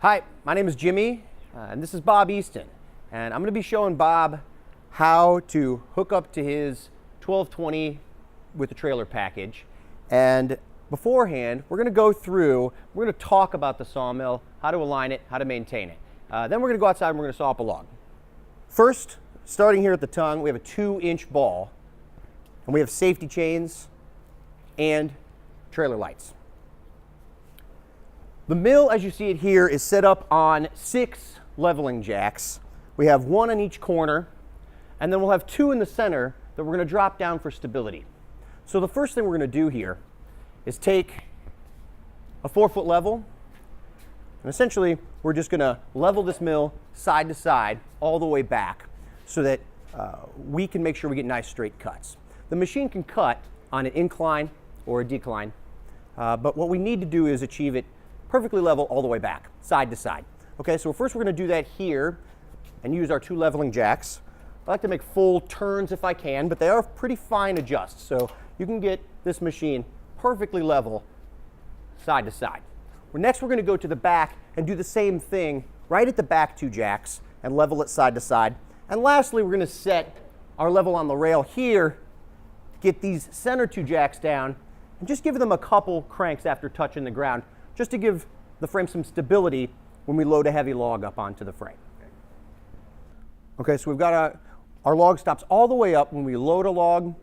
Hi, my name is Jimmy, and this is Bob Easton. And I'm going to be showing Bob how to hook up to his 1220 with the trailer package. And beforehand, we're going to go through, we're going to talk about the sawmill, how to align it, how to maintain it. Then we're going to go outside and we're going to saw up a log. First, starting here at the tongue, we have a 2-inch ball, and we have safety chains and trailer lights. The mill, as you see it here, is set up on 6 leveling jacks. We have 1 on each corner, and then we'll have 2 in the center that we're going to drop down for stability. So the first thing we're going to do here is take a 4-foot level, and essentially we're just going to level this mill side to side all the way back so that we can make sure we get nice straight cuts. The machine can cut on an incline or a decline, but what we need to do is achieve it perfectly level all the way back, side to side. Okay, so first we're going to do that here and use our 2 leveling jacks. I like to make full turns if I can, but they are pretty fine adjusts, so you can get this machine perfectly level side to side. Next we're going to go to the back and do the same thing right at the back 2 jacks and level it side to side. And lastly, we're going to set our level on the rail here, get these center 2 jacks down, and just give them a couple cranks after touching the ground, just to give the frame some stability when we load a heavy log up onto the frame. Okay, so we've got our log stops all the way up when we load a log,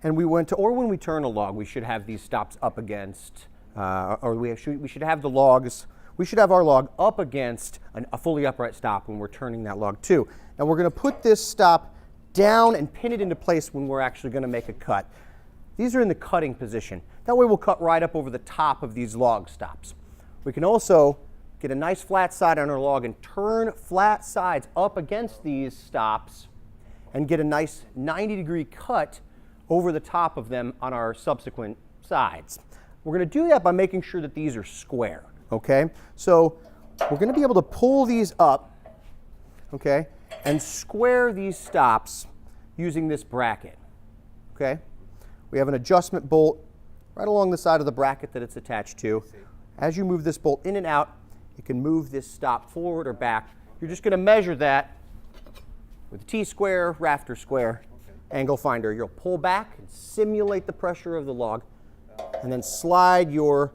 and or when we turn a log, we should have these stops up against, we should have our log up against a fully upright stop when we're turning that log too. Now we're going to put this stop down and pin it into place when we're actually going to make a cut. These are in the cutting position. That way we'll cut right up over the top of these log stops. We can also get a nice flat side on our log and turn flat sides up against these stops and get a nice 90-degree cut over the top of them on our subsequent sides. We're going to do that by making sure that these are square, okay? So we're going to be able to pull these up, okay, and square these stops using this bracket, okay? We have an adjustment bolt right along the side of the bracket that it's attached to. As you move this bolt in and out, you can move this stop forward or back. You're just going to measure that with a T-square, rafter square, angle finder. You'll pull back and simulate the pressure of the log, and then slide your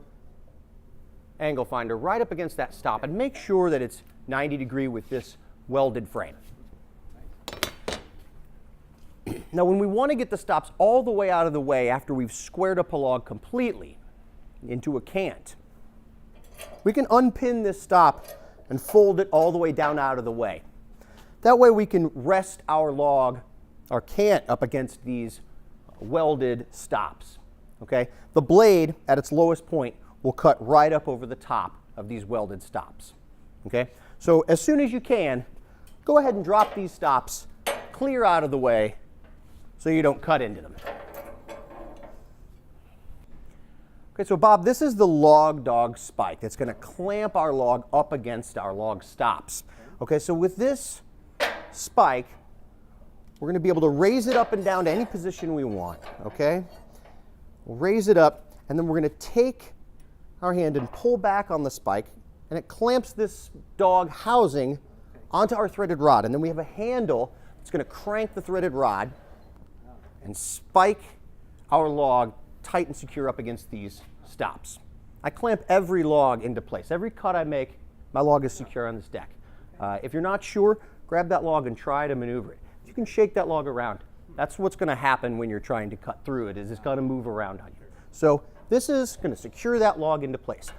angle finder right up against that stop and make sure that it's 90 degree with this welded frame. Now when we want to get the stops all the way out of the way after we've squared up a log completely into a cant, we can unpin this stop and fold it all the way down out of the way. That way we can rest our log, our cant, up against these welded stops. Okay? The blade at its lowest point will cut right up over the top of these welded stops. Okay? So as soon as you can, go ahead and drop these stops clear out of the way so you don't cut into them. Okay, so Bob, this is the log dog spike that's going to clamp our log up against our log stops. Okay, so with this spike, we're going to be able to raise it up and down to any position we want. Okay? We'll raise it up, and then we're going to take our hand and pull back on the spike, and it clamps this dog housing onto our threaded rod. And then we have a handle that's going to crank the threaded rod and spike our log tight and secure up against these stops. I clamp every log into place. Every cut I make, my log is secure on this deck. If you're not sure, grab that log and try to maneuver it. You can shake that log around. That's what's going to happen when you're trying to cut through it, is it's going to move around on you. So this is going to secure that log into place.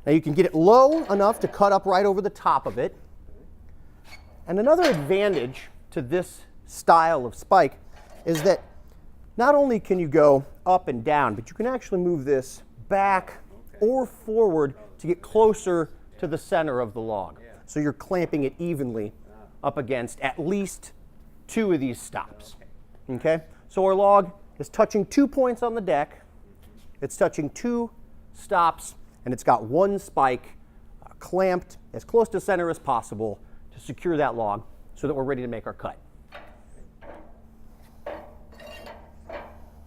Now you can get it low enough to cut up right over the top of it. And another advantage to this style of spike is that not only can you go up and down, but you can actually move this back or forward to get closer to the center of the log. So you're clamping it evenly up against at least 2 of these stops. Okay? So our log is touching 2 points on the deck. It's touching 2 stops, and it's got 1 spike clamped as close to center as possible to secure that log so that we're ready to make our cut.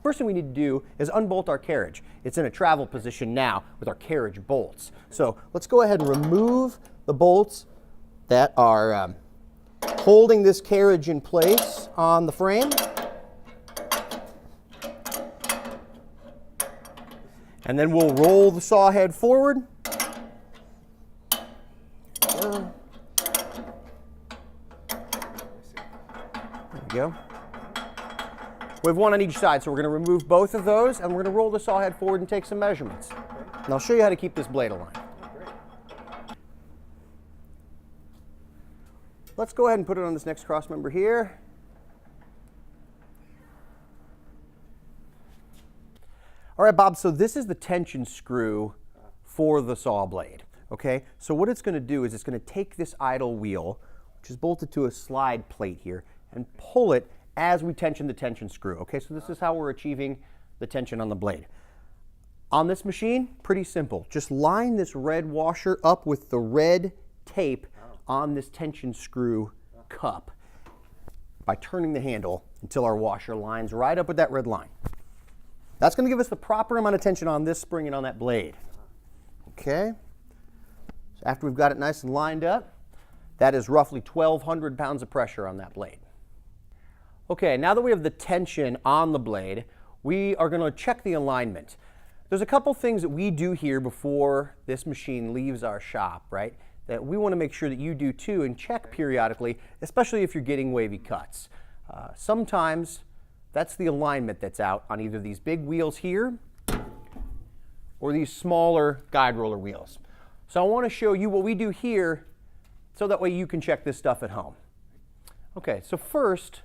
First thing we need to do is unbolt our carriage. It's in a travel position now with our carriage bolts. So let's go ahead and remove the bolts that are holding this carriage in place on the frame. And then we'll roll the saw head forward. There we go. We have one on each side, so we're going to remove both of those, and we're going to roll the saw head forward and take some measurements. And I'll show you how to keep this blade aligned. Let's go ahead and put it on this next cross member here. All right, Bob, so this is the tension screw for the saw blade, okay? So what it's going to do is it's going to take this idle wheel, which is bolted to a slide plate here, and pull it as we tension the tension screw, okay? So this is how we're achieving the tension on the blade. On this machine, pretty simple. Just line this red washer up with the red tape on this tension screw cup by turning the handle until our washer lines right up with that red line. That's going to give us the proper amount of tension on this spring and on that blade. Okay? So after we've got it nice and lined up, that is roughly 1,200 pounds of pressure on that blade. Okay, now that we have the tension on the blade, we are going to check the alignment. There's a couple things that we do here before this machine leaves our shop, right? That we want to make sure that you do too and check periodically, especially if you're getting wavy cuts. Sometimes that's the alignment that's out on either these big wheels here or these smaller guide roller wheels. So I want to show you what we do here so that way you can check this stuff at home. Okay, so first,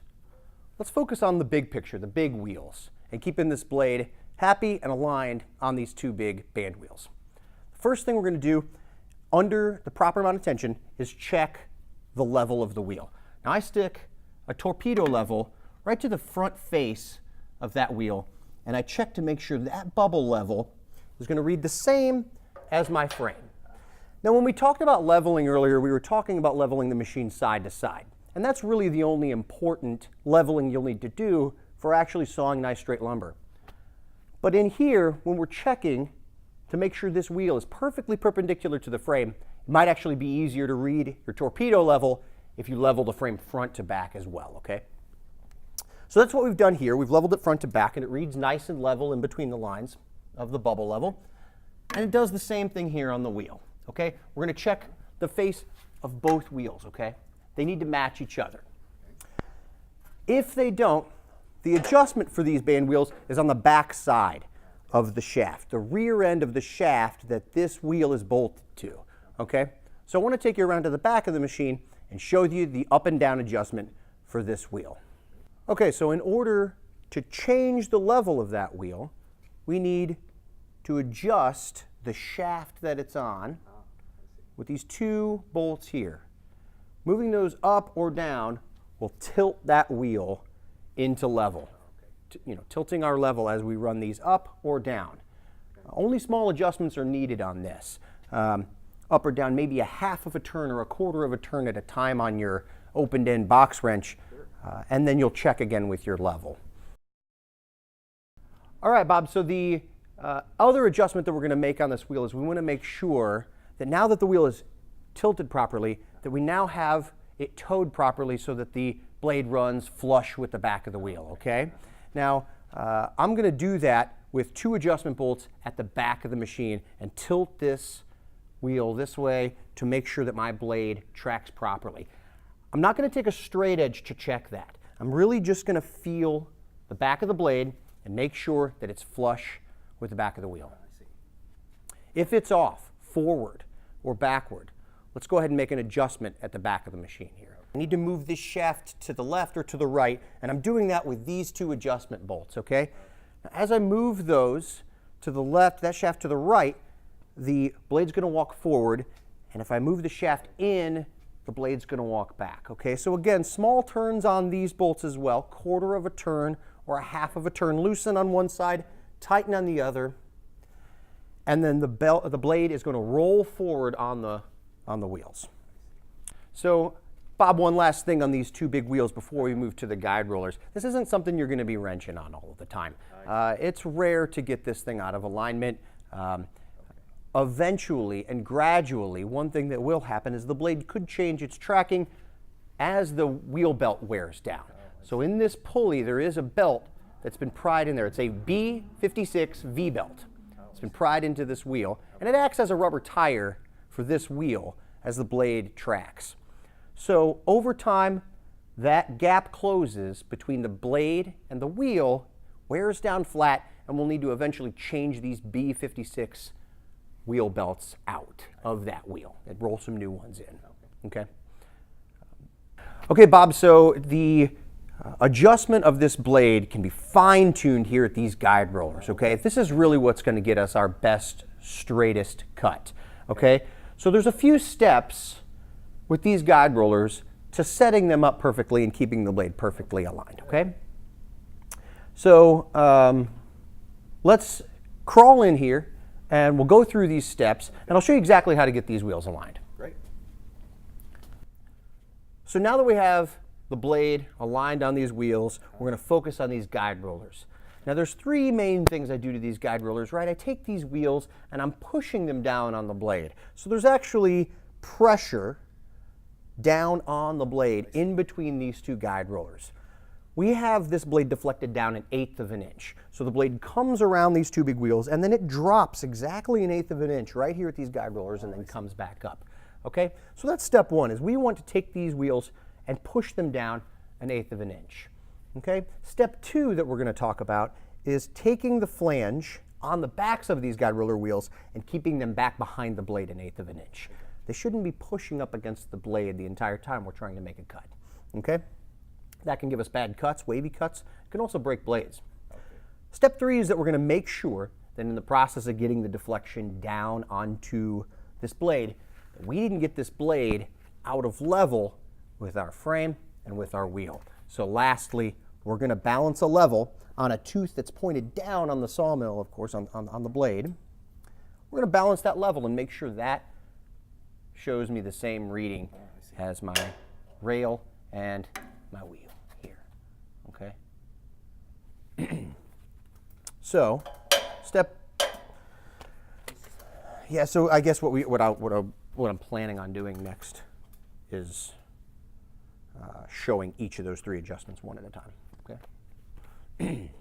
let's focus on the big picture, the big wheels, and keeping this blade happy and aligned on these two big band wheels. The first thing we're going to do under the proper amount of tension is check the level of the wheel. Now I stick a torpedo level right to the front face of that wheel, and I check to make sure that bubble level is going to read the same as my frame. Now when we talked about leveling earlier, we were talking about leveling the machine side to side. And that's really the only important leveling you'll need to do for actually sawing nice straight lumber. But in here, when we're checking to make sure this wheel is perfectly perpendicular to the frame, it might actually be easier to read your torpedo level if you level the frame front to back as well, okay? So that's what we've done here. We've leveled it front to back, and it reads nice and level in between the lines of the bubble level. And it does the same thing here on the wheel, okay? We're going to check the face of both wheels, okay? They need to match each other. If they don't, the adjustment for these band wheels is on the back side of the shaft, the rear end of the shaft that this wheel is bolted to, okay? So I want to take you around to the back of the machine and show you the up and down adjustment for this wheel. Okay, so in order to change the level of that wheel, we need to adjust the shaft that it's on with these two bolts here. Moving those up or down will tilt that wheel into level. Tilting our level as we run these up or down. Only small adjustments are needed on this. Up or down, maybe a half of a turn or a quarter of a turn at a time on your opened end box wrench, and then you'll check again with your level. All right, Bob, so the other adjustment that we're going to make on this wheel is we want to make sure that now that the wheel is tilted properly, that we now have it towed properly so that the blade runs flush with the back of the wheel, okay? Now, I'm going to do that with two adjustment bolts at the back of the machine and tilt this wheel this way to make sure that my blade tracks properly. I'm not going to take a straight edge to check that. I'm really just going to feel the back of the blade and make sure that it's flush with the back of the wheel. If it's off, forward or backward, let's go ahead and make an adjustment at the back of the machine here. I need to move this shaft to the left or to the right, and I'm doing that with these two adjustment bolts, okay? Now, as I move those to the left, that shaft to the right, the blade's going to walk forward, and if I move the shaft in, the blade's going to walk back, okay? So again, small turns on these bolts as well, quarter of a turn or a half of a turn. Loosen on one side, tighten on the other, and then the blade is going to roll forward on the wheels. So, Bob, one last thing on these two big wheels before we move to the guide rollers. This isn't something you're going to be wrenching on all of the time. It's rare to get this thing out of alignment. eventually and gradually, one thing that will happen is the blade could change its tracking as the wheel belt wears down. So in this pulley, there is a belt that's been pried in there. It's a B56 V belt. It's been pried into this wheel, and it acts as a rubber tire for this wheel as the blade tracks. So over time, that gap closes between the blade and the wheel, wears down flat, and we'll need to eventually change these B56 wheel belts out of that wheel and roll some new ones in. Okay? Okay, Bob, so the adjustment of this blade can be fine-tuned here at these guide rollers, okay? This is really what's going to get us our best, straightest cut, okay? So there's a few steps with these guide rollers to setting them up perfectly and keeping the blade perfectly aligned, okay? So let's crawl in here and we'll go through these steps and I'll show you exactly how to get these wheels aligned. Great. So now that we have the blade aligned on these wheels, we're going to focus on these guide rollers. Now there's three main things I do to these guide rollers, right? I take these wheels and I'm pushing them down on the blade. So there's actually pressure down on the blade in between these two guide rollers. We have this blade deflected down 1/8 of an inch. So the blade comes around these two big wheels and then it drops exactly 1/8 of an inch right here at these guide rollers and then comes back up. Okay, so that's step one, is we want to take these wheels and push them down 1/8 of an inch. Okay, step two that we're going to talk about is taking the flange on the backs of these guide roller wheels and keeping them back behind the blade 1/8 of an inch. They shouldn't be pushing up against the blade the entire time we're trying to make a cut. Okay, that can give us bad cuts, wavy cuts. It can also break blades. Step three is that we're going to make sure that in the process of getting the deflection down onto this blade, that we didn't get this blade out of level with our frame and with our wheel. So lastly, we're going to balance a level on a tooth that's pointed down on the sawmill, of course, on the blade. We're going to balance that level and make sure that shows me the same reading as my rail and my wheel here. Okay. So, so I guess what I'm planning on doing next is showing each of those three adjustments one at a time. Okay.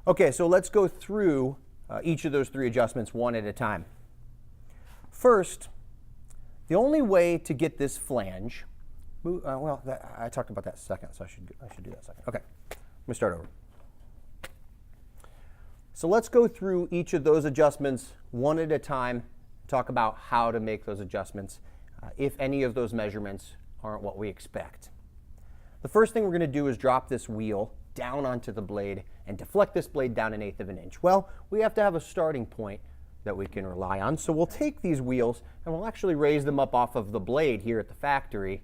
Okay, so let's go through each of those three adjustments one at a time. First, the only way to get this flange, I talked about that second, so I should do that second. Okay, let me start over. So let's go through each of those adjustments one at a time, talk about how to make those adjustments if any of those measurements aren't what we expect. The first thing we're going to do is drop this wheel down onto the blade and deflect this blade down 1/8 of an inch. Well, we have to have a starting point that we can rely on. So we'll take these wheels and we'll actually raise them up off of the blade here at the factory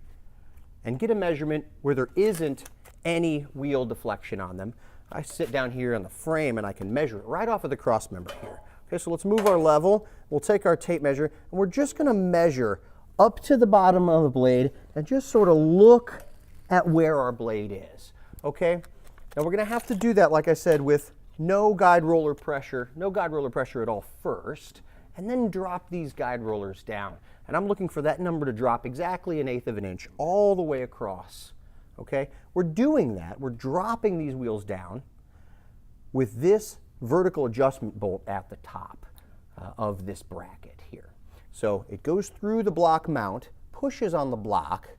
and get a measurement where there isn't any wheel deflection on them. I sit down here on the frame and I can measure it right off of the cross member here. Okay, so let's move our level. We'll take our tape measure and we're just going to measure up to the bottom of the blade and just sort of look at where our blade is. Okay, now we're going to have to do that, like I said, with no guide roller pressure at all first, and then drop these guide rollers down. And I'm looking for that number to drop exactly 1/8 of an inch all the way across. Okay, we're doing that. We're dropping these wheels down with this vertical adjustment bolt at the top of this bracket here. So it goes through the block mount, pushes on the block,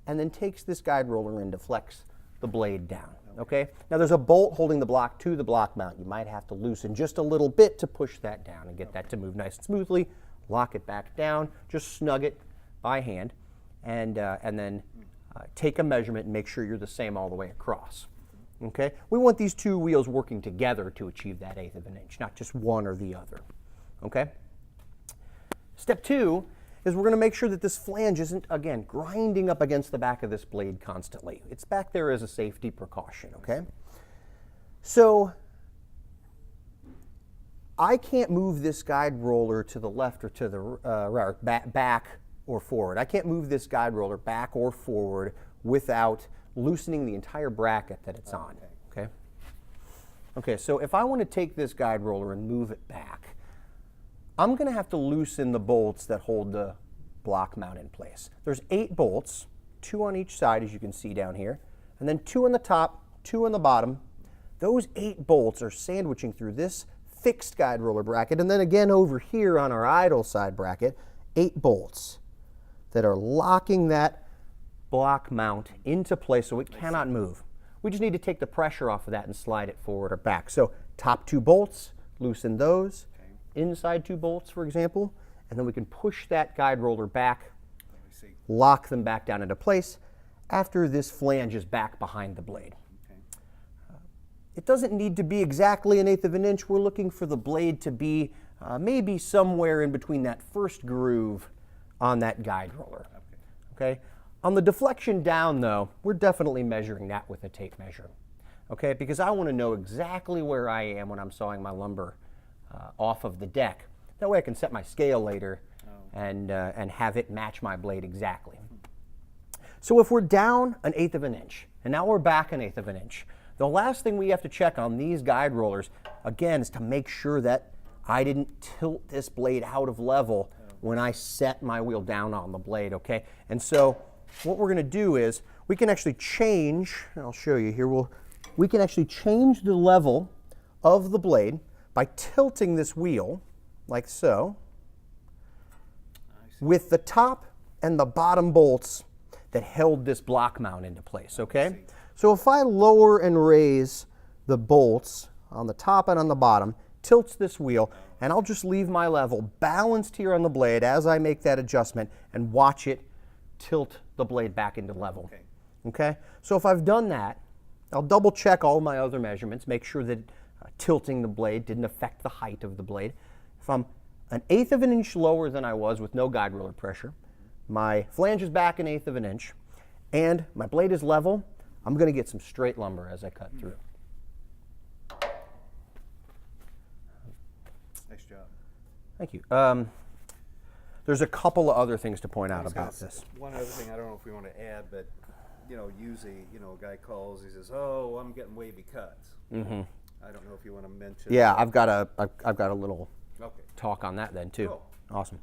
and then takes this guide roller and deflects the blade down. Okay, now there's a bolt holding the block to the block mount. You might have to loosen just a little bit to push that down and get that to move nice and smoothly. Lock it back down, just snug it by hand, and then take a measurement and make sure you're the same all the way across. Okay, we want these two wheels working together to achieve that 1/8 of an inch, not just one or the other. Okay. Step two is we're going to make sure that this flange isn't, again, grinding up against the back of this blade constantly. It's back there as a safety precaution, okay? So I can't move this guide roller to the left or to the right, back or forward. I can't move this guide roller back or forward without loosening the entire bracket that it's on, okay? Okay, so if I want to take this guide roller and move it back, I'm going to have to loosen the bolts that hold the block mount in place. There's 8 bolts, 2 on each side, as you can see down here, and then 2 on the top, 2 on the bottom. Those 8 bolts are sandwiching through this fixed guide roller bracket, and then again over here on our idle side bracket, 8 bolts that are locking that block mount into place so it cannot move. We just need to take the pressure off of that and slide it forward or back. So top 2 bolts, loosen those. Inside 2 bolts, for example, and then we can push that guide roller back, lock them back down into place after this flange is back behind the blade. It doesn't need to be exactly 1/8 of an inch. We're looking for the blade to be maybe somewhere in between that first groove on that guide roller. Okay? On the deflection down, though, we're definitely measuring that with a tape measure. Okay? Because I want to know exactly where I am when I'm sawing my lumber off of the deck. That way I can set my scale later and have it match my blade exactly. So if we're down 1/8 of an inch, and now we're back 1/8 of an inch, the last thing we have to check on these guide rollers, again, is to make sure that I didn't tilt this blade out of level when I set my wheel down on the blade, okay? And so what we're going to do is we can actually change, and I'll show you here, we can actually change the level of the blade by tilting this wheel like so with the top and the bottom bolts that held this block mount into place, okay? So if I lower and raise the bolts on the top and on the bottom, tilts this wheel, and I'll just leave my level balanced here on the blade as I make that adjustment and watch it tilt the blade back into level. Okay? So if I've done that, I'll double check all my other measurements, make sure that tilting the blade didn't affect the height of the blade. If I'm 1/8 of an inch lower than I was with no guide roller pressure, my flange is back 1/8 of an inch, and my blade is level, I'm going to get some straight lumber as I cut through. Nice job. Thank you. There's a couple of other things to point out about this. One other thing I don't know if we want to add, but usually a guy calls, he says, "Oh, I'm getting wavy cuts." Mm-hmm. I don't know if you want to mention. Yeah, I've got a little Okay. talk on that then too. Cool. Awesome.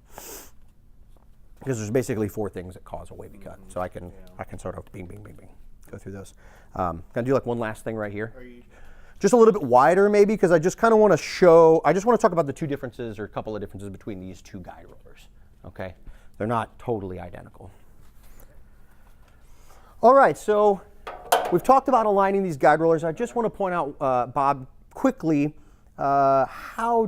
Because there's basically 4 things that cause a wavy cut, so I can sort of bing, bing, bing, bing, go through those. Can I do like one last thing right here? Just a little bit wider maybe, because I just kind of want to show, I just want to talk about the 2 differences or a couple of differences between these 2 guide rollers, okay? They're not totally identical. All right, so we've talked about aligning these guide rollers. I just want to point out, Bob, quickly how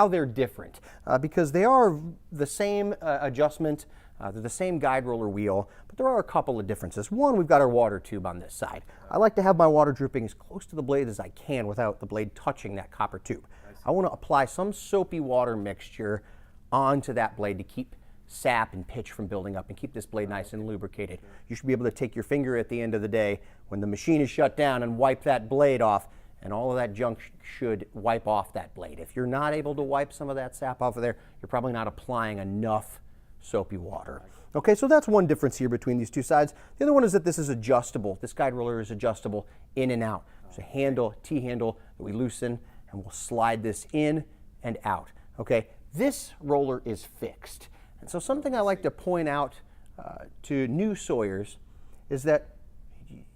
they're different, because they are the same adjustment, they're the same guide roller wheel, but there are a couple of differences. One, we've got our water tube on this side. I like to have my water drooping as close to the blade as I can without the blade touching that copper tube. I want to apply some soapy water mixture onto that blade to keep sap and pitch from building up and keep this blade nice and lubricated. You should be able to take your finger at the end of the day when the machine is shut down and wipe that blade off, and all of that junk should wipe off that blade. If you're not able to wipe some of that sap off of there, you're probably not applying enough soapy water. Okay, so that's one difference here between these 2 sides. The other one is that this is adjustable. This guide roller is adjustable in and out. There's a handle, T-handle that we loosen, and we'll slide this in and out. Okay, this roller is fixed. And so something I like to point out to new sawyers is that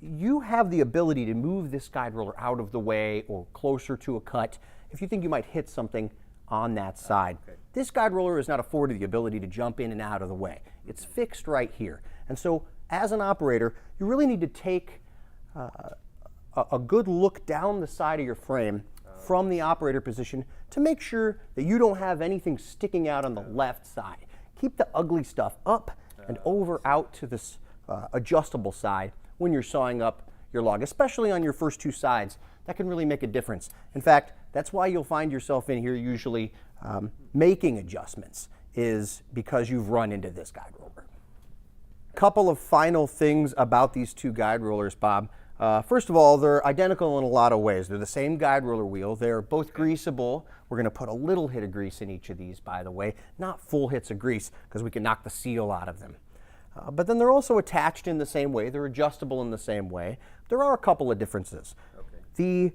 you have the ability to move this guide roller out of the way or closer to a cut if you think you might hit something on that side. Okay. This guide roller is not afforded the ability to jump in and out of the way. It's fixed right here. And so as an operator, you really need to take a good look down the side of your frame from the operator position to make sure that you don't have anything sticking out on the left side. Keep the ugly stuff up and over out to this adjustable side when you're sawing up your log, especially on your first 2 sides. That can really make a difference. In fact, that's why you'll find yourself in here usually making adjustments, is because you've run into this guide roller. Couple of final things about these 2 guide rollers, Bob. First of all, they're identical in a lot of ways. They're the same guide roller wheel. They're both greasable. We're going to put a little hit of grease in each of these, by the way, not full hits of grease, because we can knock the seal out of them. But then they're also attached in the same way. They're adjustable in the same way. There are a couple of differences. Okay.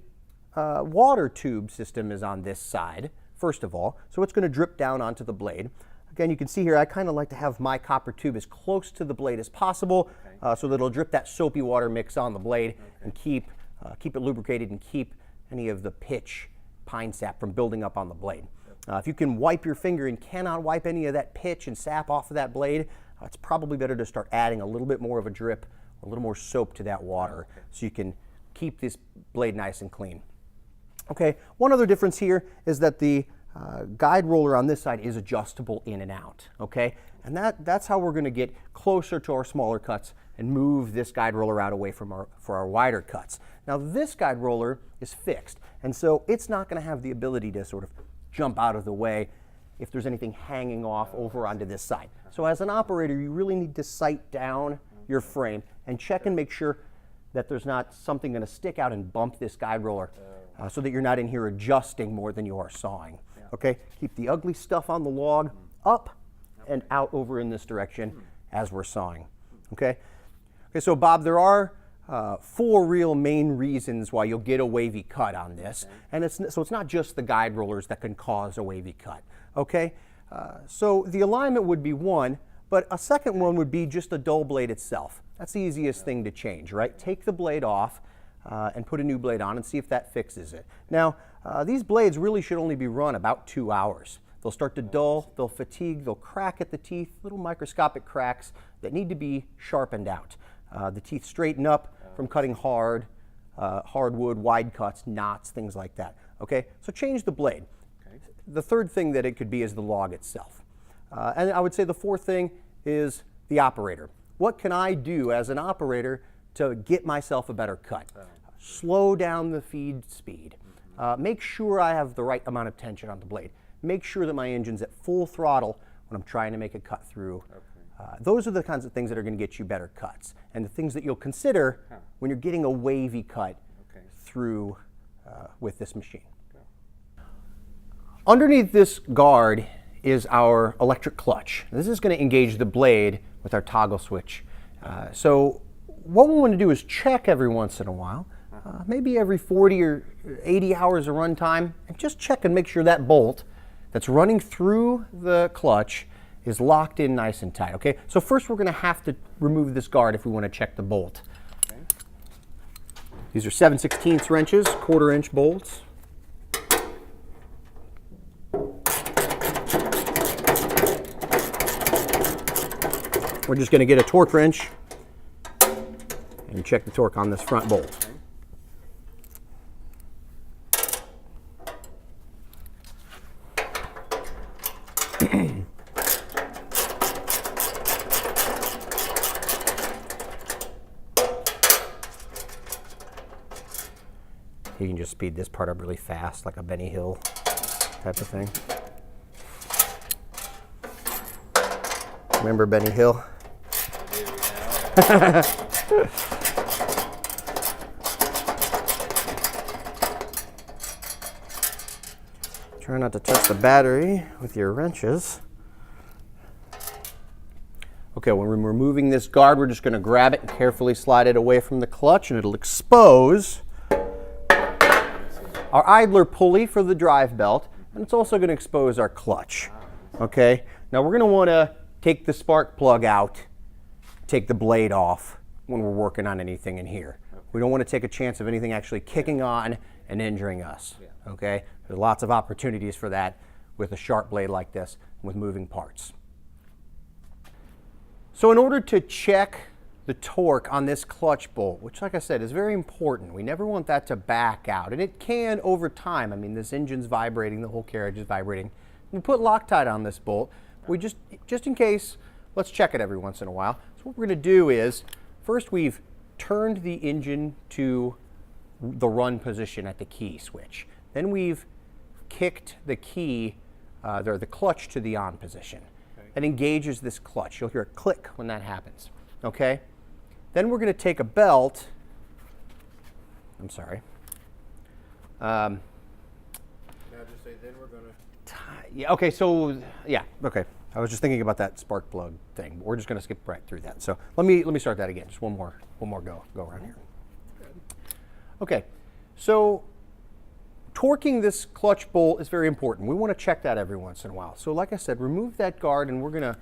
The water tube system is on this side first of all. So it's going to drip down onto the blade. Again, you can see here, I kind of like to have my copper tube as close to the blade as possible, so that it'll drip that soapy water mix on the blade and keep it lubricated and keep any of the pitch pine sap from building up on the blade. If you can wipe your finger and cannot wipe any of that pitch and sap off of that blade, it's probably better to start adding a little bit more of a drip, a little more soap to that water, so you can keep this blade nice and clean. Okay, one other difference here is that the guide roller on this side is adjustable in and out, okay? And that's how we're going to get closer to our smaller cuts and move this guide roller out away from for our wider cuts. Now this guide roller is fixed, and so it's not going to have the ability to sort of jump out of the way if there's anything hanging off over onto this side. So as an operator, you really need to sight down your frame and check and make sure that there's not something going to stick out and bump this guide roller, so that you're not in here adjusting more than you are sawing. Okay, keep the ugly stuff on the log up and out over in this direction as we're sawing. Okay, so Bob, there are 4 real main reasons why you'll get a wavy cut on this, and it's not just the guide rollers that can cause a wavy cut. Okay, so the alignment would be one, but a second one would be just the dull blade itself. That's the easiest thing to change, right? Take the blade off and put a new blade on and see if that fixes it. Now, these blades really should only be run about 2 hours. They'll start to dull, they'll fatigue, they'll crack at the teeth, little microscopic cracks that need to be sharpened out. The teeth straighten up from cutting hardwood, wide cuts, knots, things like that. Okay, so change the blade. The third thing that it could be is the log itself. And I would say the fourth thing is the operator. What can I do as an operator to get myself a better cut? Slow down the feed speed. Make sure I have the right amount of tension on the blade. Make sure that my engine's at full throttle when I'm trying to make a cut through. Those are the kinds of things that are going to get you better cuts, and the things that you'll consider when you're getting a wavy cut through with this machine. Underneath this guard is our electric clutch. This is going to engage the blade with our toggle switch. So what we want to do is check every once in a while, maybe every 40 or 80 hours of runtime, and just check and make sure that bolt that's running through the clutch is locked in nice and tight. Okay, so first we're going to have to remove this guard if we want to check the bolt. These are 7/16 wrenches, 1/4 inch bolts. We're just going to get a torque wrench and check the torque on this front bolt. You can just speed this part up really fast, like a Benny Hill type of thing. Remember Benny Hill? Try not to touch the battery with your wrenches. Okay, when we're removing this guard, we're just going to grab it and carefully slide it away from the clutch, and it'll expose our idler pulley for the drive belt, and it's also going to expose our clutch. Okay, now we're going to want to take the spark plug out, take the blade off when we're working on anything in here. We don't want to take a chance of anything actually kicking on and injuring us. Okay, there's lots of opportunities for that with a sharp blade like this with moving parts. So in order to check the torque on this clutch bolt, which like I said is very important, we never want that to back out, and it can over time. I mean, this engine's vibrating, the whole carriage is vibrating. We put Loctite on this bolt. We just in case, let's check it every once in a while. So what we're going to do is, first we've turned the engine to the run position at the key switch. Then we've kicked the key, the clutch to the on position. That engages this clutch. You'll hear a click when that happens. Okay? Then we're going to take a belt. I'm sorry. Now just say then we're going to. Yeah, okay, so yeah, okay. I was just thinking about that spark plug thing. We're just going to skip right through that. So let me start that again. Just one more go around here. Okay, so torquing this clutch bolt is very important. We want to check that every once in a while. So like I said, remove that guard and we're going to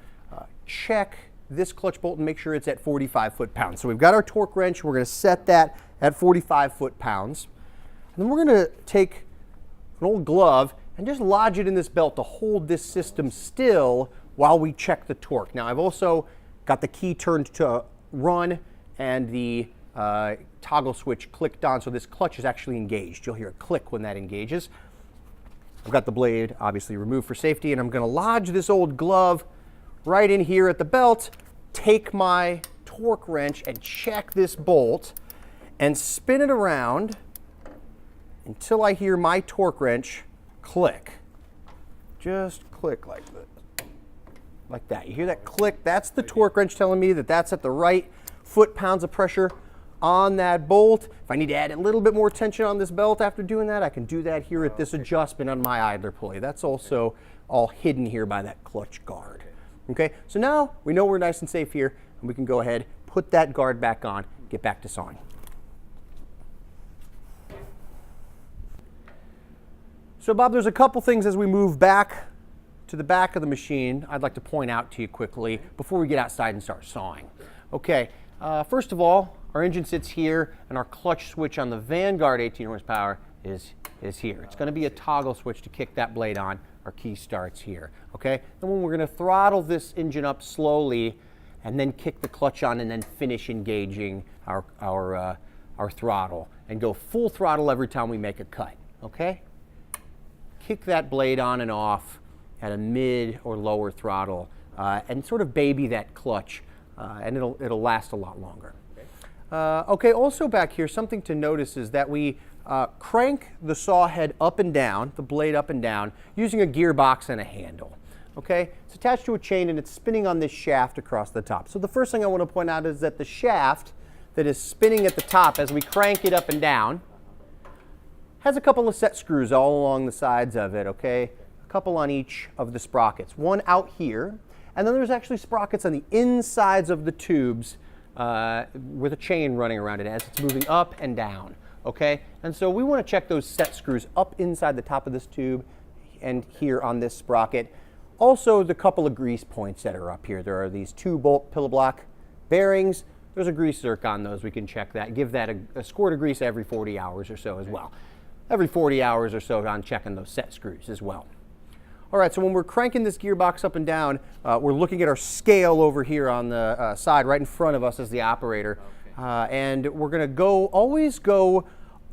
check this clutch bolt and make sure it's at 45 foot-pounds. So we've got our torque wrench. We're going to set that at 45 foot-pounds. And then we're going to take an old glove and just lodge it in this belt to hold this system still while we check the torque. Now I've also got the key turned to run and the toggle switch clicked on, so this clutch is actually engaged. You'll hear a click when that engages. I've got the blade obviously removed for safety, and I'm going to lodge this old glove right in here at the belt, take my torque wrench and check this bolt and spin it around until I hear my torque wrench click. Just click like this. Like that. You hear that click? That's the torque wrench telling me that that's at the right foot-pounds of pressure on that bolt. If I need to add a little bit more tension on this belt after doing that, I can do that here at this adjustment on my idler pulley. That's also all hidden here by that clutch guard. Okay, so now we know we're nice and safe here, and we can go ahead, put that guard back on, get back to sawing. So Bob, there's a couple things as we move back to the back of the machine I'd like to point out to you quickly before we get outside and start sawing. Okay, first of all, our engine sits here, and our clutch switch on the Vanguard 18 horsepower is here. It's going to be a toggle switch to kick that blade on. Our key starts here. Okay, then when we're going to throttle this engine up slowly, and then kick the clutch on, and then finish engaging our throttle, and go full throttle every time we make a cut. Okay, kick that blade on and off at a mid or lower throttle, and sort of baby that clutch, and it'll last a lot longer. Okay, also back here, something to notice is that we crank the saw head up and down, the blade up and down, using a gearbox and a handle. Okay, it's attached to a chain and it's spinning on this shaft across the top. So the first thing I want to point out is that the shaft that is spinning at the top as we crank it up and down has a couple of set screws all along the sides of it, okay? A couple on each of the sprockets. One out here, and then there's actually sprockets on the insides of the tubes with a chain running around it as it's moving up and down, okay? And so we want to check those set screws up inside the top of this tube and here on this sprocket. Also, the couple of grease points that are up here. There are these 2-bolt pillow block bearings. There's a grease zerk on those. We can check that. Give that a squirt of grease every 40 hours or so as well. Every 40 hours or so on checking those set screws as well. All right, so when we're cranking this gearbox up and down, we're looking at our scale over here on the side right in front of us as the operator. And we're going to always go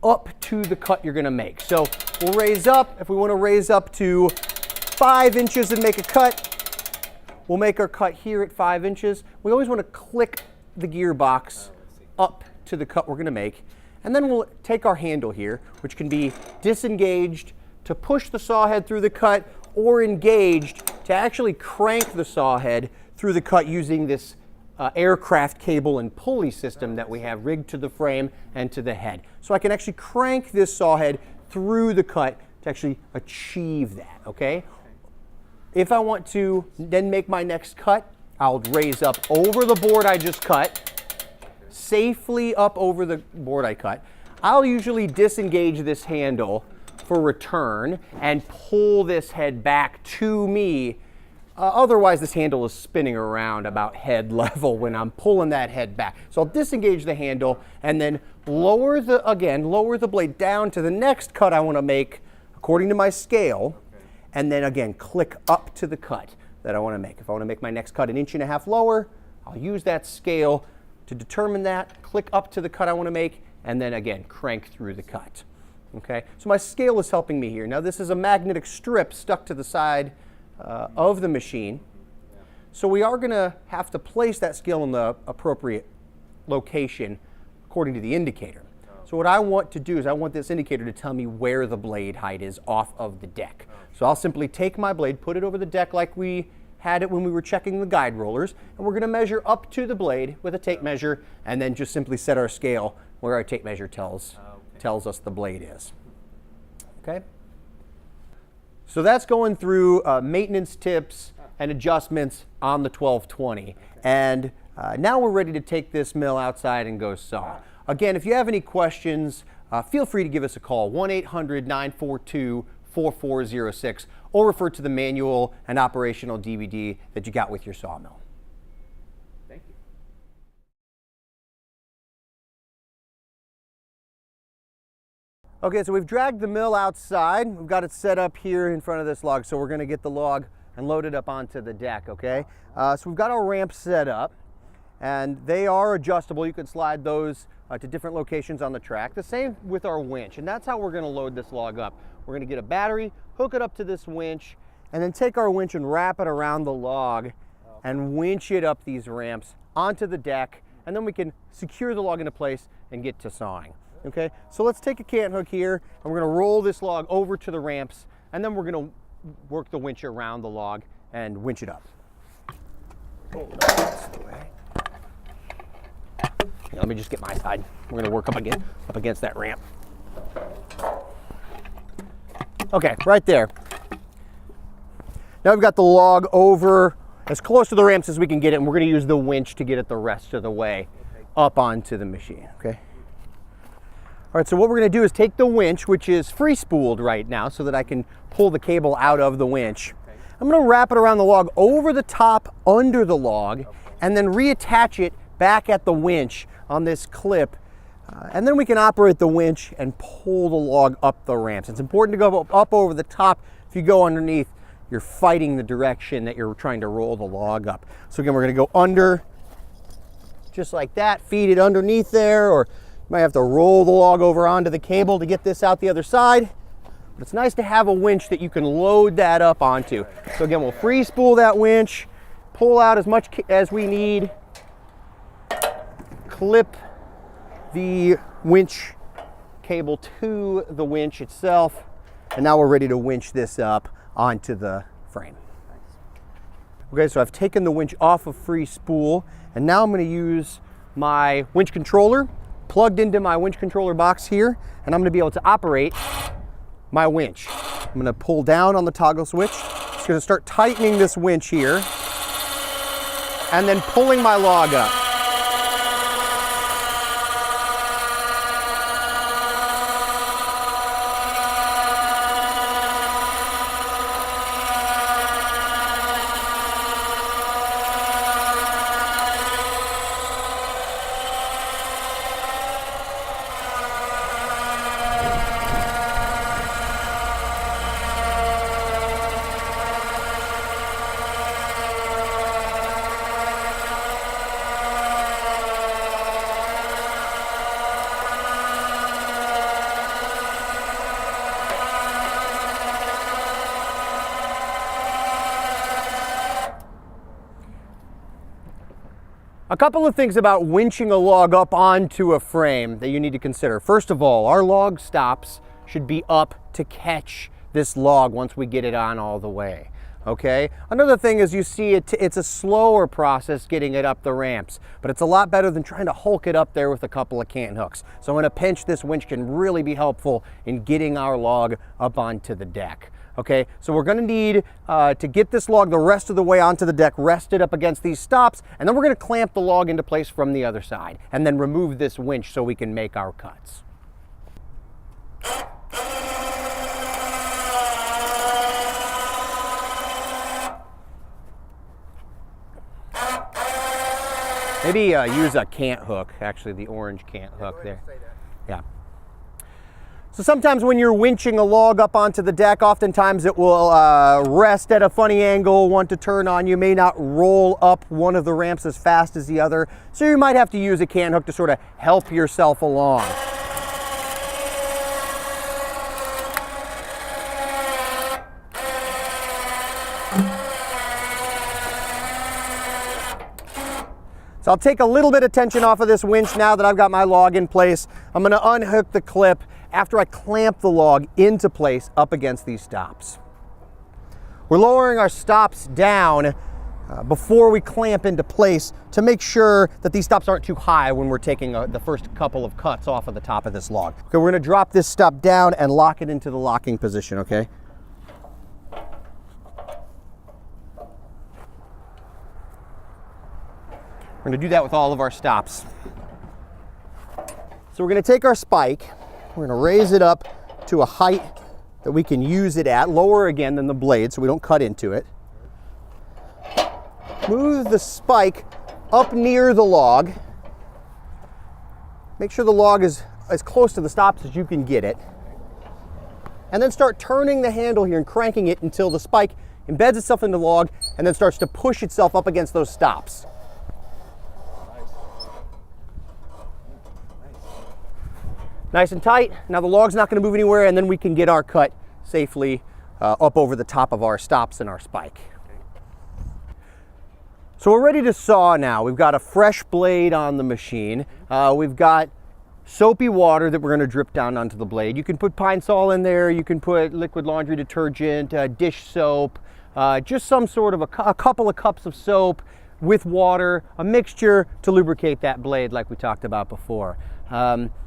up to the cut you're going to make. So we'll raise up. If we want to raise up to 5 inches and make a cut, we'll make our cut here at 5 inches. We always want to click the gearbox up to the cut we're going to make. And then we'll take our handle here, which can be disengaged to push the saw head through the cut, or engaged to actually crank the saw head through the cut using this aircraft cable and pulley system that we have rigged to the frame and to the head. So I can actually crank this saw head through the cut to actually achieve that, okay? If I want to then make my next cut, I'll raise up over the board I just cut, safely up over the board I cut. I'll usually disengage this handle for return and pull this head back to me. Otherwise, this handle is spinning around about head level when I'm pulling that head back. So I'll disengage the handle and then lower the blade down to the next cut I want to make according to my scale, and then again click up to the cut that I want to make. If I want to make my next cut 1.5 inches lower, I'll use that scale to determine that, click up to the cut I want to make, and then again crank through the cut. Okay, so my scale is helping me here. Now this is a magnetic strip stuck to the side of the machine. So we are going to have to place that scale in the appropriate location according to the indicator. So what I want to do is I want this indicator to tell me where the blade height is off of the deck. So I'll simply take my blade, put it over the deck like we had it when we were checking the guide rollers, and we're going to measure up to the blade with a tape measure, and then just simply set our scale where our tape measure tells us the blade is. Okay? So that's going through maintenance tips and adjustments on the 1220. And now we're ready to take this mill outside and go saw. Again, if you have any questions feel free to give us a call, 1-800-942-4406, or refer to the manual and operational DVD that you got with your sawmill. Thank you. Okay, so we've dragged the mill outside. We've got it set up here in front of this log, so we're going to get the log and load it up onto the deck, okay? So we've got our ramps set up, and they are adjustable. You can slide those to different locations on the track. The same with our winch, and that's how we're going to load this log up. We're going to get a battery, hook it up to this winch, and then take our winch and wrap it around the log and winch it up these ramps onto the deck, and then we can secure the log into place and get to sawing. Okay, so let's take a cant hook here, and we're going to roll this log over to the ramps, and then we're going to work the winch around the log and winch it up. Roll it up this way. Here, let me just get my side. We're going to work up against that ramp. Okay, right there. Now we've got the log over as close to the ramps as we can get it, and we're going to use the winch to get it the rest of the way up onto the machine, okay? All right, so what we're going to do is take the winch, which is free spooled right now so that I can pull the cable out of the winch. Okay. I'm going to wrap it around the log over the top under the log, and then reattach it back at the winch on this clip. And then we can operate the winch and pull the log up the ramps. It's important to go up over the top. If you go underneath, you're fighting the direction that you're trying to roll the log up. So again, we're going to go under, just like that, feed it underneath there, or you might have to roll the log over onto the cable to get this out the other side. But it's nice to have a winch that you can load that up onto. So again, we'll free spool that winch, pull out as much as we need, clip the winch cable to the winch itself, and now we're ready to winch this up onto the frame. Okay, so I've taken the winch off of free spool, and now I'm going to use my winch controller plugged into my winch controller box here, and I'm going to be able to operate my winch. I'm going to pull down on the toggle switch. It's going to start tightening this winch here, and then pulling my log up. A couple of things about winching a log up onto a frame that you need to consider. First of all, our log stops should be up to catch this log once we get it on all the way. Okay? Another thing is you see it's a slower process getting it up the ramps, but it's a lot better than trying to hulk it up there with a couple of cant hooks. So in a pinch, this winch can really be helpful in getting our log up onto the deck. Okay, so we're going to need to get this log the rest of the way onto the deck, rested up against these stops, and then we're going to clamp the log into place from the other side, and then remove this winch so we can make our cuts. Maybe use a cant hook, actually the orange cant hook there. Yeah. So sometimes when you're winching a log up onto the deck, oftentimes it will rest at a funny angle, want to turn on. You may not roll up one of the ramps as fast as the other, so you might have to use a cant hook to sort of help yourself along. So I'll take a little bit of tension off of this winch now that I've got my log in place. I'm going to unhook the clip after I clamp the log into place up against these stops. We're lowering our stops down before we clamp into place to make sure that these stops aren't too high when we're taking the first couple of cuts off of the top of this log. Okay, we're going to drop this stop down and lock it into the locking position, okay? We're going to do that with all of our stops. So we're going to take our spike We're gonna raise it up to a height that we can use it at, lower again than the blade so we don't cut into it. Move the spike up near the log. Make sure the log is as close to the stops as you can get it. And then start turning the handle here and cranking it until the spike embeds itself in the log and then starts to push itself up against those stops. Nice and tight. Now the log's not going to move anywhere, and then we can get our cut safely up over the top of our stops and our spike. So we're ready to saw now. We've got a fresh blade on the machine. We've got soapy water that we're going to drip down onto the blade. You can put Pine Sol in there. You can put liquid laundry detergent, dish soap, just some sort of a couple of cups of soap with water, a mixture to lubricate that blade like we talked about before.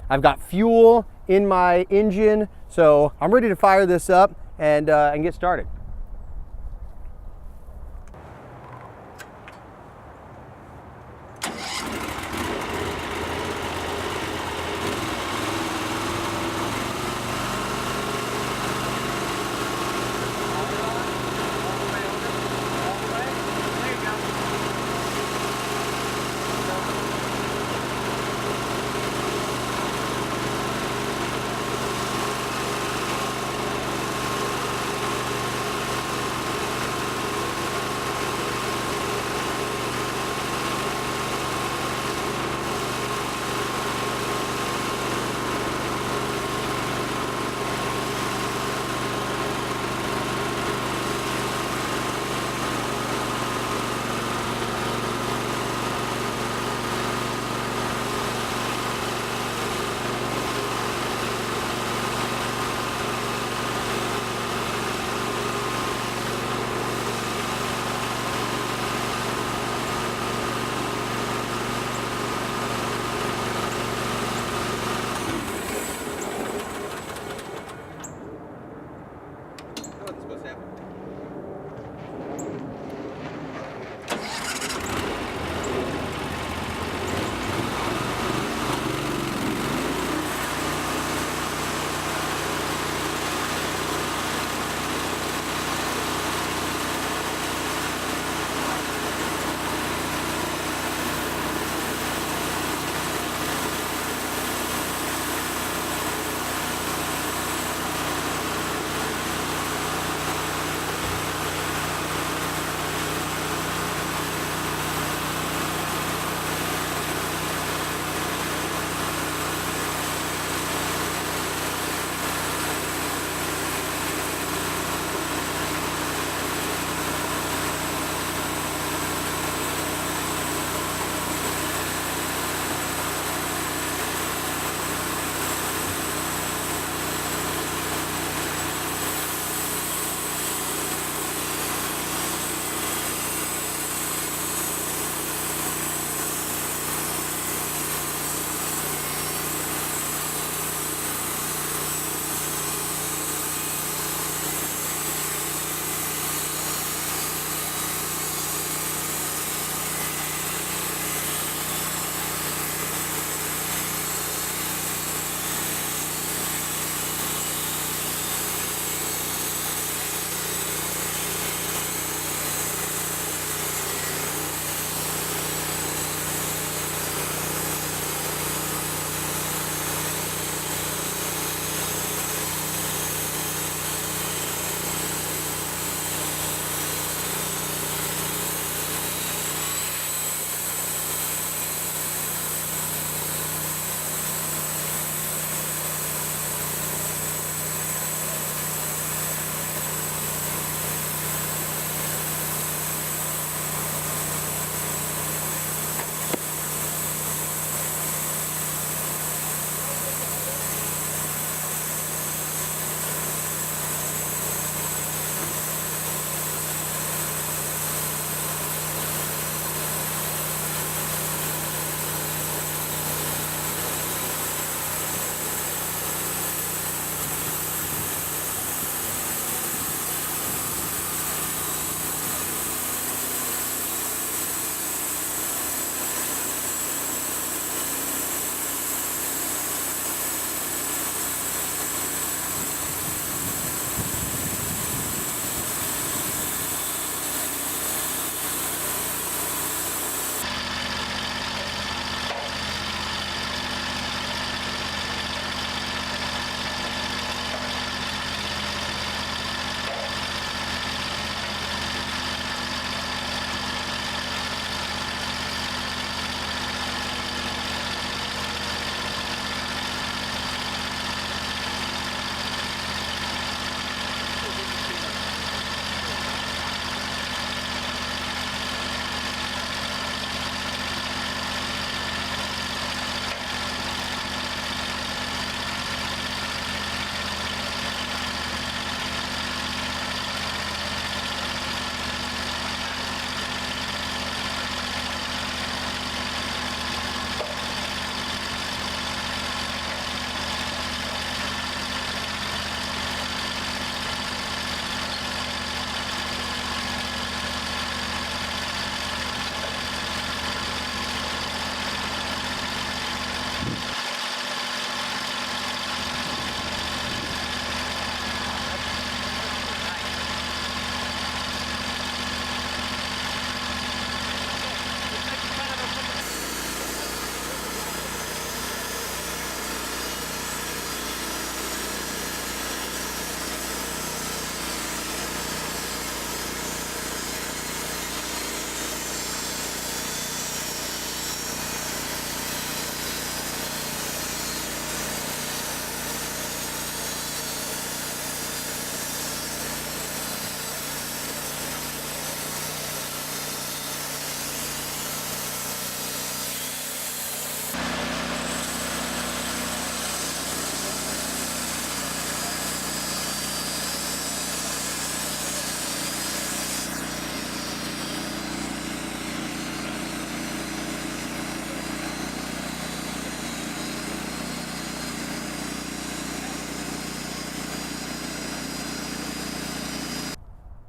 I've got fuel in my engine, so I'm ready to fire this up and get started.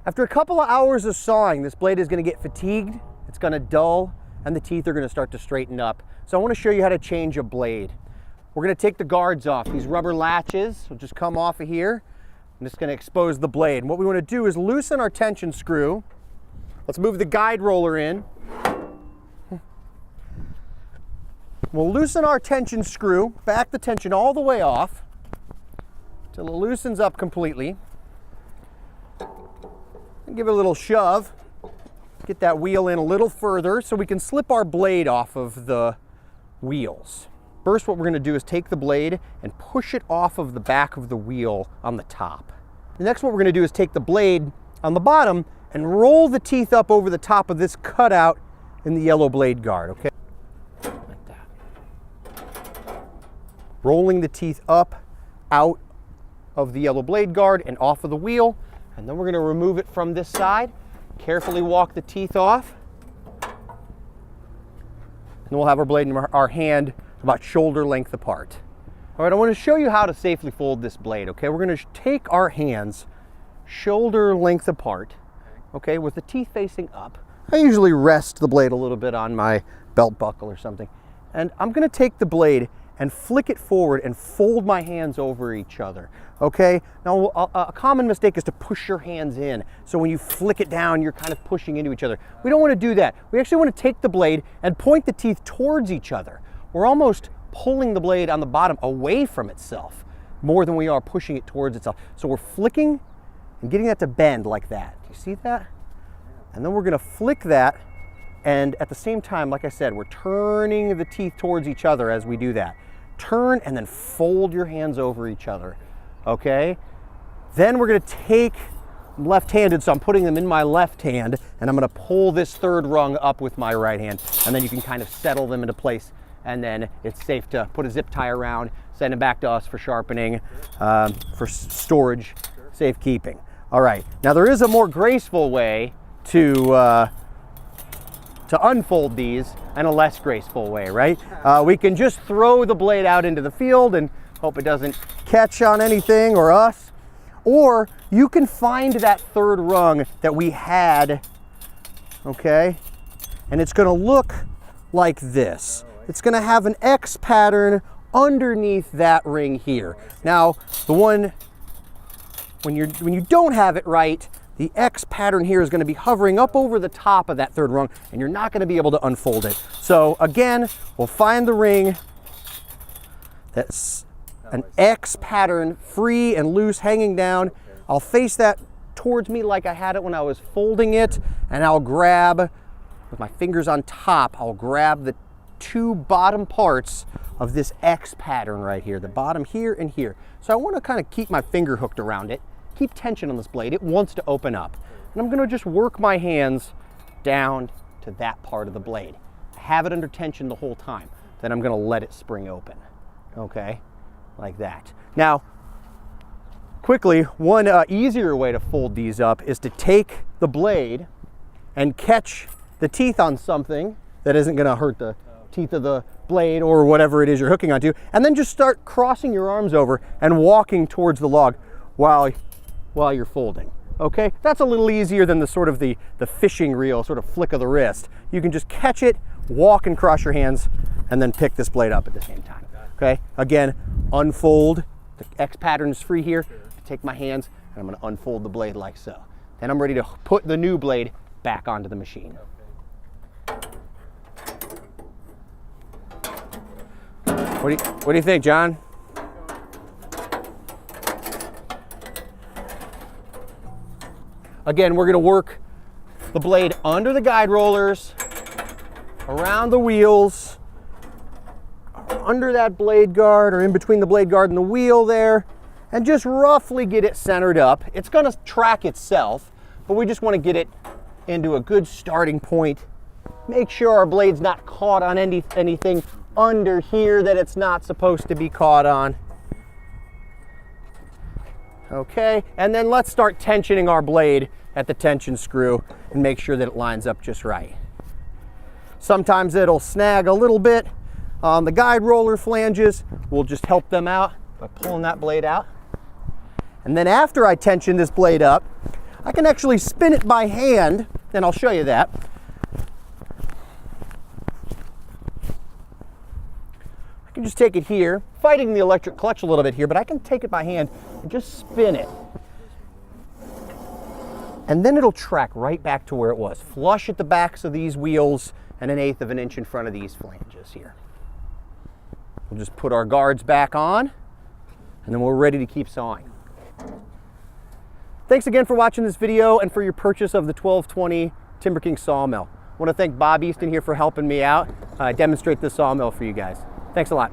After a couple of hours of sawing, this blade is going to get fatigued, it's going to dull, and the teeth are going to start to straighten up. So I want to show you how to change a blade. We're going to take the guards off. These rubber latches will just come off of here. I'm just going to expose the blade. And what we want to do is loosen our tension screw. Let's move the guide roller in. We'll loosen our tension screw, back the tension all the way off till it loosens up completely. And give it a little shove. Get that wheel in a little further so we can slip our blade off of the wheels. First, what we're going to do is take the blade and push it off of the back of the wheel on the top. The next, what we're going to do is take the blade on the bottom and roll the teeth up over the top of this cutout in the yellow blade guard, okay? Like that. Rolling the teeth up, out of the yellow blade guard and off of the wheel. And then we're going to remove it from this side. Carefully walk the teeth off. And we'll have our blade in our hand about shoulder length apart. All right, I want to show you how to safely fold this blade, okay? We're going to take our hands shoulder length apart, okay, with the teeth facing up. I usually rest the blade a little bit on my belt buckle or something. And I'm going to take the blade and flick it forward and fold my hands over each other, okay? Now, a common mistake is to push your hands in. So when you flick it down, you're kind of pushing into each other. We don't want to do that. We actually want to take the blade and point the teeth towards each other. We're almost pulling the blade on the bottom away from itself more than we are pushing it towards itself. So we're flicking and getting that to bend like that. Do you see that? And then we're going to flick that, and at the same time, like I said, we're turning the teeth towards each other as we do that. Turn and then fold your hands over each other, okay? Then we're going to take, I'm left-handed, so I'm putting them in my left hand, and I'm going to pull this third rung up with my right hand, and then you can kind of settle them into place, and then it's safe to put a zip tie around, send them back to us for sharpening, for storage, safekeeping. All right, now there is a more graceful way to unfold these, and a less graceful way, right? We can just throw the blade out into the field and hope it doesn't catch on anything or us. Or you can find that third rung that we had, okay? And it's gonna look like this. It's gonna have an X pattern underneath that ring here. Now, the one, when you don't have it right, the X pattern here is going to be hovering up over the top of that third rung, and you're not going to be able to unfold it. So again, we'll find the ring that's an X pattern, free and loose, hanging down. I'll face that towards me like I had it when I was folding it, and I'll grab, with my fingers on top, I'll grab the two bottom parts of this X pattern right here, the bottom here and here. So I want to kind of keep my finger hooked around it. Keep tension on this blade, it wants to open up. And I'm gonna just work my hands down to that part of the blade. Have it under tension the whole time. Then I'm gonna let it spring open, okay? Like that. Now, quickly, one easier way to fold these up is to take the blade and catch the teeth on something that isn't gonna hurt the teeth of the blade or whatever it is you're hooking onto, and then just start crossing your arms over and walking towards the log while you're folding, okay? That's a little easier than the sort of the fishing reel, sort of flick of the wrist. You can just catch it, walk and cross your hands, and then pick this blade up at the same time, okay? Again, unfold, the X pattern is free here. Take my hands, and I'm gonna unfold the blade like so. Then I'm ready to put the new blade back onto the machine. What do you think, John? Again, we're gonna work the blade under the guide rollers, around the wheels, under that blade guard, or in between the blade guard and the wheel there, and just roughly get it centered up. It's gonna track itself, but we just wanna get it into a good starting point. Make sure our blade's not caught on anything under here that it's not supposed to be caught on. Okay, and then let's start tensioning our blade at the tension screw and make sure that it lines up just right. Sometimes it'll snag a little bit on the guide roller flanges. We'll just help them out by pulling that blade out. And then after I tension this blade up, I can actually spin it by hand, and I'll show you that. I can just take it here, fighting the electric clutch a little bit here, but I can take it by hand and just spin it. And then it'll track right back to where it was, flush at the backs of these wheels and 1/8 of an inch in front of these flanges here. We'll just put our guards back on, and then we're ready to keep sawing. Thanks again for watching this video and for your purchase of the 1220 Timber King sawmill. I want to thank Bob Easton here for helping me out demonstrate this sawmill for you guys. Thanks a lot.